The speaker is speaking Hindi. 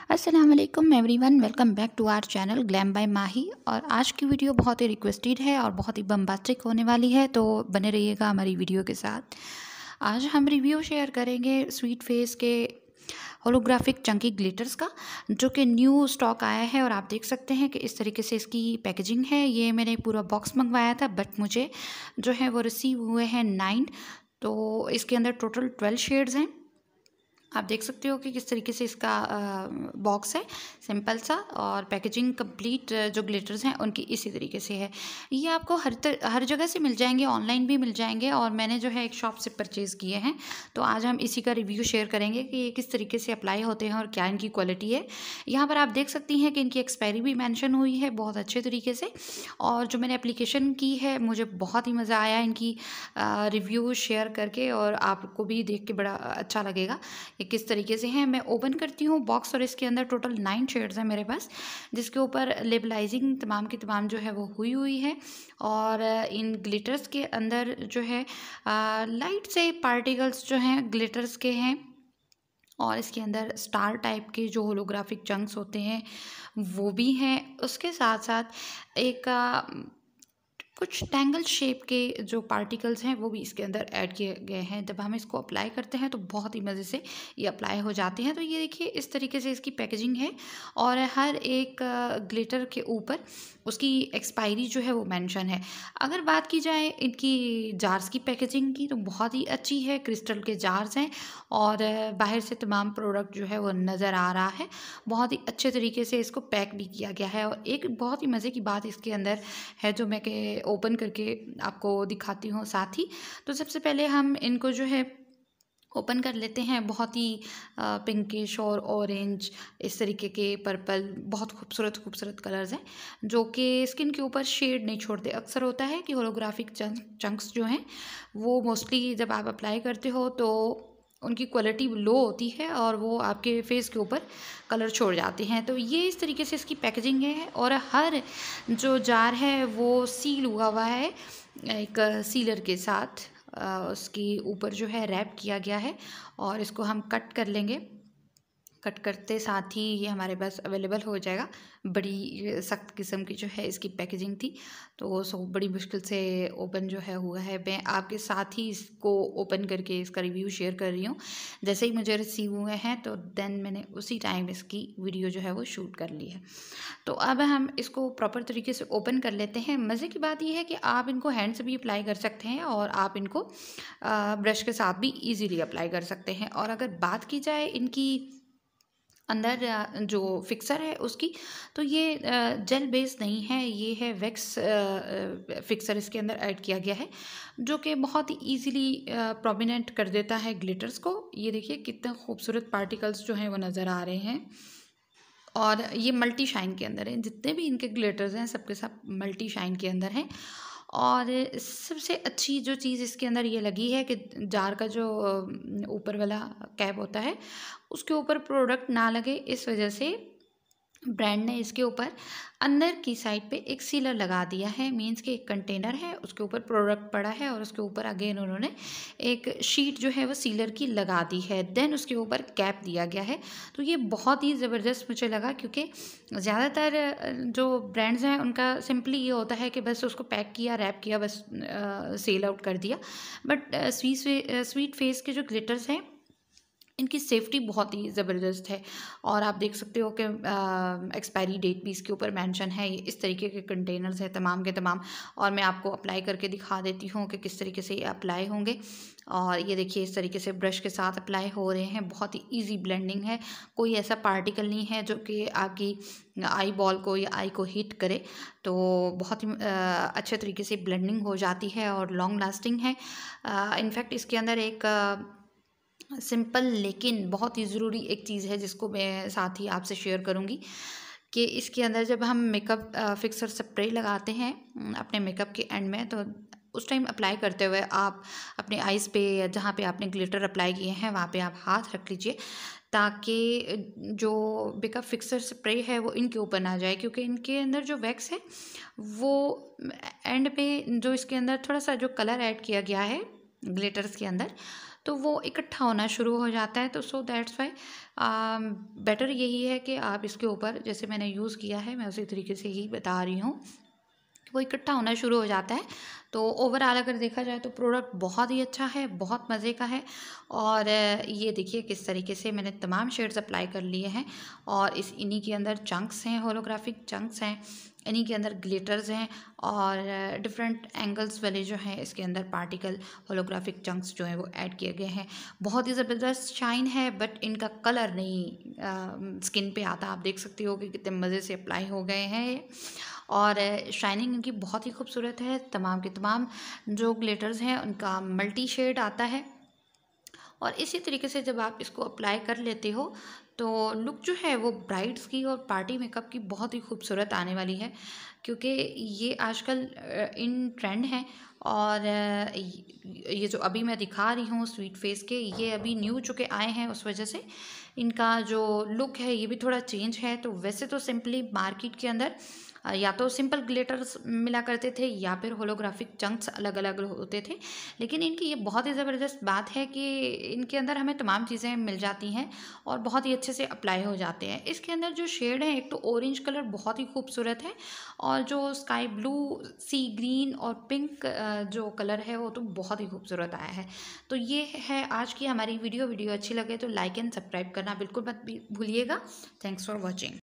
अस्सलाम वालेकुम everyone, welcome back to our channel glam by Mahi. और आज की वीडियो बहुत ही रिक्वेस्टेड है और बहुत ही बम्बास्टिक होने वाली है, तो बने रहिएगा हमारी वीडियो के साथ। आज हम रिव्यू शेयर करेंगे स्वीट फेस के होलोग्राफिक चंकी ग्लिटर्स का, जो कि न्यू स्टॉक आया है। और आप देख सकते हैं कि इस तरीके से इसकी पैकेजिंग है। ये मैंने पूरा बॉक्स मंगवाया था, बट मुझे जो है वो रिसीव हुए हैं 9। तो इसके अंदर टोटल 12 शेड्स हैं। आप देख सकते हो कि किस तरीके से इसका बॉक्स है, सिंपल सा। और पैकेजिंग कंप्लीट जो ग्लिटर्स हैं उनकी इसी तरीके से है। ये आपको हर जगह से मिल जाएंगे, ऑनलाइन भी मिल जाएंगे, और मैंने जो है एक शॉप से परचेज़ किए हैं। तो आज हम इसी का रिव्यू शेयर करेंगे कि ये किस तरीके से अप्लाई होते हैं और क्या इनकी क्वालिटी है। यहाँ पर आप देख सकती हैं कि इनकी एक्सपायरी भी मैंशन हुई है बहुत अच्छे तरीके से। और जो मैंने एप्लीकेशन की है, मुझे बहुत ही मज़ा आया इनकी रिव्यू शेयर करके, और आपको भी देख के बड़ा अच्छा लगेगा ये किस तरीके से हैं। मैं ओपन करती हूँ बॉक्स, और इसके अंदर टोटल 9 शेड्स हैं मेरे पास, जिसके ऊपर लेबलाइजिंग तमाम की तमाम जो है वो हुई है। और इन ग्लिटर्स के अंदर जो है लाइट से पार्टिकल्स जो हैं ग्लिटर्स के हैं। और इसके अंदर स्टार टाइप के जो होलोग्राफिक चंक्स होते हैं वो भी हैं। उसके साथ साथ एक कुछ टैंगल शेप के जो पार्टिकल्स हैं वो भी इसके अंदर ऐड किए गए हैं। जब हम इसको अप्लाई करते हैं तो बहुत ही मज़े से ये अप्लाई हो जाते हैं। तो ये देखिए इस तरीके से इसकी पैकेजिंग है, और हर एक ग्लिटर के ऊपर उसकी एक्सपायरी जो है वो मेंशन है। अगर बात की जाए इनकी जार्स की पैकेजिंग की, तो बहुत ही अच्छी है। क्रिस्टल के जार्स हैं, और बाहर से तमाम प्रोडक्ट जो है वो नज़र आ रहा है। बहुत ही अच्छे तरीके से इसको पैक भी किया गया है। और एक बहुत ही मज़े की बात इसके अंदर है, जो मैं के ओपन करके आपको दिखाती हूँ साथ ही। तो सबसे पहले हम इनको जो है ओपन कर लेते हैं। बहुत ही पिंकिश और ऑरेंज, इस तरीके के पर्पल, बहुत खूबसूरत खूबसूरत कलर्स हैं, जो कि स्किन के ऊपर शेड नहीं छोड़ते। अक्सर होता है कि होलोग्राफिक चंक्स जो हैं वो मोस्टली जब आप अप्लाई करते हो तो उनकी क्वालिटी लो होती है, और वो आपके फेस के ऊपर कलर छोड़ जाते हैं। तो ये इस तरीके से इसकी पैकेजिंग है, और हर जो जार है वो सील हुआ है एक सीलर के साथ। उसके ऊपर जो है रैप किया गया है, और इसको हम कट कर लेंगे। कट करते साथ ही ये हमारे पास अवेलेबल हो जाएगा। बड़ी सख्त किस्म की जो है इसकी पैकेजिंग थी, तो बड़ी मुश्किल से ओपन जो है हुआ है। मैं आपके साथ ही इसको ओपन करके इसका रिव्यू शेयर कर रही हूँ। जैसे ही मुझे रिसीव हुए हैं तो देन मैंने उसी टाइम इसकी वीडियो जो है वो शूट कर ली है। तो अब हम इसको प्रॉपर तरीके से ओपन कर लेते हैं। मज़े की बात यह है कि आप इनको हैंड से भी अप्लाई कर सकते हैं, और आप इनको ब्रश के साथ भी ईजीली अप्लाई कर सकते हैं। और अगर बात की जाए इनकी अंदर जो फिक्सर है उसकी, तो ये जेल बेस नहीं है, ये है वैक्स फिक्सर इसके अंदर ऐड किया गया है, जो कि बहुत ही ईजीली प्रोमिनेंट कर देता है ग्लिटर्स को। ये देखिए कितने खूबसूरत पार्टिकल्स जो हैं वो नज़र आ रहे हैं। और ये मल्टी शाइन के अंदर हैं, जितने भी इनके ग्लिटर्स हैं सबके सब मल्टी शाइन के अंदर हैं। और सबसे अच्छी जो चीज़ इसके अंदर ये लगी है कि जार का जो ऊपर वाला कैप होता है उसके ऊपर प्रोडक्ट ना लगे, इस वजह से ब्रांड ने इसके ऊपर अंदर की साइड पे एक सीलर लगा दिया है। मींस कि एक कंटेनर है, उसके ऊपर प्रोडक्ट पड़ा है, और उसके ऊपर अगेन उन्होंने एक शीट जो है वो सीलर की लगा दी है। देन उसके ऊपर कैप दिया गया है। तो ये बहुत ही ज़बरदस्त मुझे लगा, क्योंकि ज़्यादातर जो ब्रांड्स हैं उनका सिंपली ये होता है कि बस उसको पैक किया, रैप किया, बस सेल आउट कर दिया। बट स्वीट फेस के जो ग्लिटर्स हैं इनकी सेफ्टी बहुत ही ज़बरदस्त है। और आप देख सकते हो कि एक्सपायरी डेट भी इसके ऊपर मेंशन है। ये इस तरीके के कंटेनर्स हैं तमाम के तमाम, और मैं आपको अप्लाई करके दिखा देती हूँ कि किस तरीके से ये अप्लाई होंगे। और ये देखिए इस तरीके से ब्रश के साथ अप्लाई हो रहे हैं। बहुत ही इजी ब्लेंडिंग है, कोई ऐसा पार्टिकल नहीं है जो कि आपकी आई बॉल को या आई को हिट करे। तो बहुत ही अच्छे तरीके से ब्लेंडिंग हो जाती है और लॉन्ग लास्टिंग है। इनफैक्ट इसके अंदर एक सिंपल लेकिन बहुत ही ज़रूरी एक चीज़ है, जिसको मैं साथ ही आपसे शेयर करूँगी, कि इसके अंदर जब हम मेकअप फिक्सर स्प्रे लगाते हैं अपने मेकअप के एंड में, तो उस टाइम अप्लाई करते हुए आप अपने आइज़ पे या जहाँ पे आपने ग्लिटर अप्लाई किए हैं वहाँ पे आप हाथ रख लीजिए, ताकि जो मेकअप फिक्सर स्प्रे है वो इनके ऊपर ना जाए। क्योंकि इनके अंदर जो वैक्स है वो एंड पे जो इसके अंदर थोड़ा सा जो कलर ऐड किया गया है ग्लिटर्स के अंदर, तो वो इकट्ठा होना शुरू हो जाता है। तो सो दैट्स वाई बेटर यही है कि आप इसके ऊपर, जैसे मैंने यूज़ किया है मैं उसी तरीके से ही बता रही हूँ, वो इकट्ठा होना शुरू हो जाता है। तो ओवरऑल अगर देखा जाए तो प्रोडक्ट बहुत ही अच्छा है, बहुत मज़े का है। और ये देखिए किस तरीके से मैंने तमाम शेड्स अप्लाई कर लिए हैं। और इन्हीं के अंदर चंक्स हैं, होलोग्राफिक चंक्स हैं, इन्हीं के अंदर ग्लिटर्स हैं, और डिफरेंट एंगल्स वाले जो हैं इसके अंदर पार्टिकल होलोग्राफिक चंक्स जो हैं वो ऐड किए गए हैं। बहुत ही ज़बरदस्त शाइन है, बट इनका कलर नहीं स्किन पे आता। आप देख सकते हो कि कितने मज़े से अप्लाई हो गए हैं ये। और शाइनिंग इनकी बहुत ही खूबसूरत है। तमाम के तमाम जो ग्लिटर्स हैं उनका मल्टी शेड आता है। और इसी तरीके से जब आप इसको अप्लाई कर लेते हो तो लुक जो है वो ब्राइड्स की और पार्टी मेकअप की बहुत ही खूबसूरत आने वाली है, क्योंकि ये आजकल इन ट्रेंड है। और ये जो अभी मैं दिखा रही हूँ स्वीट फेस के, ये अभी न्यू चुके आए हैं, उस वजह से इनका जो लुक है ये भी थोड़ा चेंज है। तो वैसे तो सिंपली मार्केट के अंदर या तो सिंपल ग्लिटर्स मिला करते थे या फिर होलोग्राफिक चंक्स अलग अलग होते थे, लेकिन इनकी ये बहुत ही ज़बरदस्त बात है कि इनके अंदर हमें तमाम चीज़ें मिल जाती हैं और बहुत ही अच्छे से अप्लाई हो जाते हैं। इसके अंदर जो शेड है, एक तो ऑरेंज कलर बहुत ही खूबसूरत है, और जो स्काई ब्लू, सी ग्रीन और पिंक जो कलर है वो तो बहुत ही खूबसूरत आया है। तो ये है आज की हमारी वीडियो अच्छी लगे तो लाइक एंड सब्सक्राइब करना बिल्कुल मत भूलिएगा। Thanks for watching.